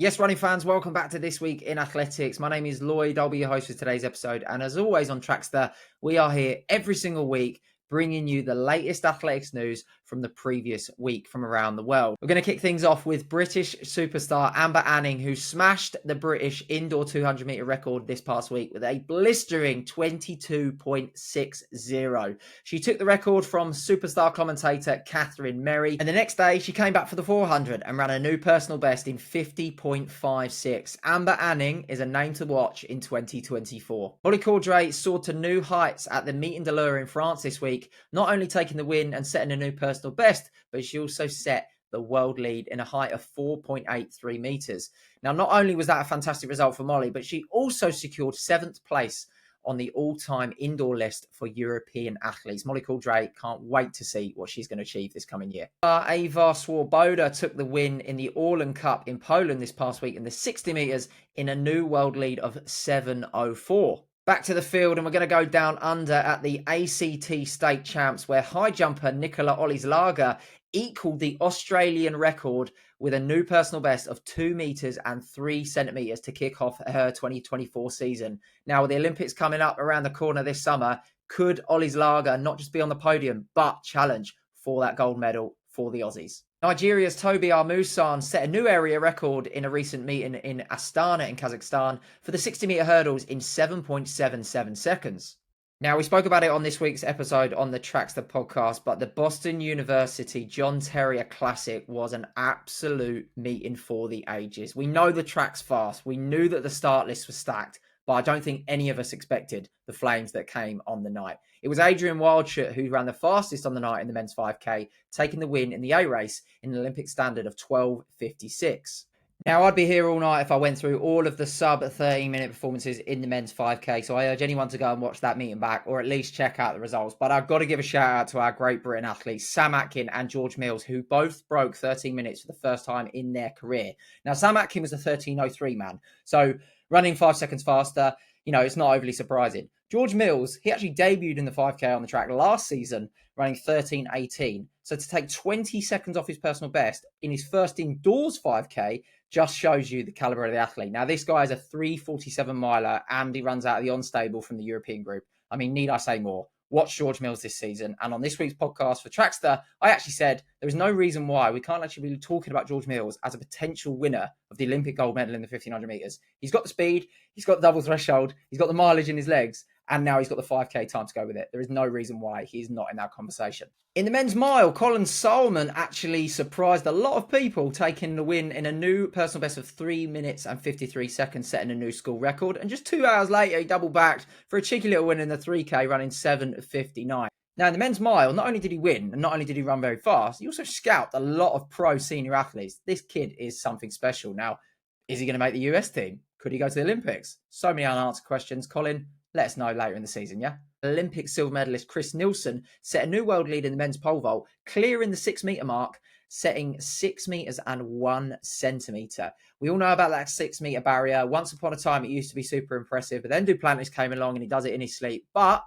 Yes, running fans, welcome back to This Week in Athletics. My name is Lloyd. I'll be your host for today's episode. And as always on Trackster, we are here every single week bringing you the latest athletics news from the previous week from around the world. We're going to kick things off with British superstar Amber Anning, who smashed the British indoor 200 metre record this past week with a blistering 22.60. She took the record from superstar commentator Catherine Merry, and the next day she came back for the 400 and ran a new personal best in 50.56. Amber Anning is a name to watch in 2024. Molly Caudray soared to new heights at the Meet in Delure in France this week, not only taking the win and setting a new personal best, but she also set the world lead in a height of 4.83 meters. Now, not only was that a fantastic result for Molly, but she also secured 7th place on the all-time indoor list for European athletes. Molly Caudray can't wait to see what she's going to achieve this coming year. Ava Swoboda took the win in the Orlen Cup in Poland this past week in the 60 meters in a new world lead of 7:04. Back to the field, and we're going to go down under at the ACT State Champs, where high jumper Nicola Olislager equaled the Australian record with a new personal best of 2 meters and 3 centimeters to kick off her 2024 season. Now, with the Olympics coming up around the corner this summer, could Olislager not just be on the podium, but challenge for that gold medal for the Aussies? Nigeria's Toby Armusan set a new area record in a recent meeting in Astana in Kazakhstan for the 60-meter hurdles in 7.77 seconds. Now, we spoke about it on this week's episode on the Trackster podcast, but the Boston University John Terrier Classic was an absolute meeting for the ages. We know the track's fast. We knew that the start list was stacked, but I don't think any of us expected the flames that came on the night. It was Adrian Wildschut who ran the fastest on the night in the men's 5K, taking the win in the A race in an Olympic standard of 12:56. Now, I'd be here all night if I went through all of the sub 30-minute performances in the men's 5K, so I urge anyone to go and watch that meeting back, or at least check out the results. But I've got to give a shout out to our Great Britain athletes, Sam Atkin and George Mills, who both broke 13 minutes for the first time in their career. Now, Sam Atkin was a 13:03 man, so running 5 seconds faster, it's not overly surprising. George Mills, he actually debuted in the 5K on the track last season, running 13:18. So to take 20 seconds off his personal best in his first indoors 5K just shows you the caliber of the athlete. Now, this guy is a 3:47 miler and he runs out of the on-stable from the European group. I mean, need I say more? Watch George Mills this season. And on this week's podcast for Trackster, I actually said there is no reason why we can't actually be talking about George Mills as a potential winner of the Olympic gold medal in the 1500 meters. He's got the speed, he's got the double threshold, he's got the mileage in his legs, and now he's got the 5K time to go with it. There is no reason why he's not in that conversation. In the men's mile, Colin Sahlman actually surprised a lot of people, taking the win in a new personal best of 3 minutes and 53 seconds, setting a new school record. And just 2 hours later, he doubled back for a cheeky little win in the 3K, running 7:59. Now, in the men's mile, not only did he win, and not only did he run very fast, he also scalped a lot of pro senior athletes. This kid is something special. Now, is he going to make the US team? Could he go to the Olympics? So many unanswered questions. Colin, let us know later in the season, yeah? Olympic silver medalist Chris Nielsen set a new world lead in the men's pole vault, clearing the 6 meter mark, setting 6 meters and 1 centimeter. We all know about that 6 meter barrier. Once upon a time, it used to be super impressive, but then Duplantis came along and he does it in his sleep. But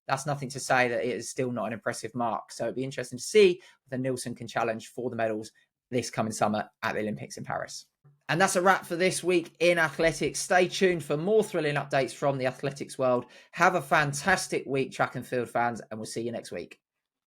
that's nothing to say that it is still not an impressive mark. So it'd be interesting to see whether Nielsen can challenge for the medals this coming summer at the Olympics in Paris. And that's a wrap for this week in athletics. Stay tuned for more thrilling updates from the athletics world. Have a fantastic week, track and field fans, and we'll see you next week.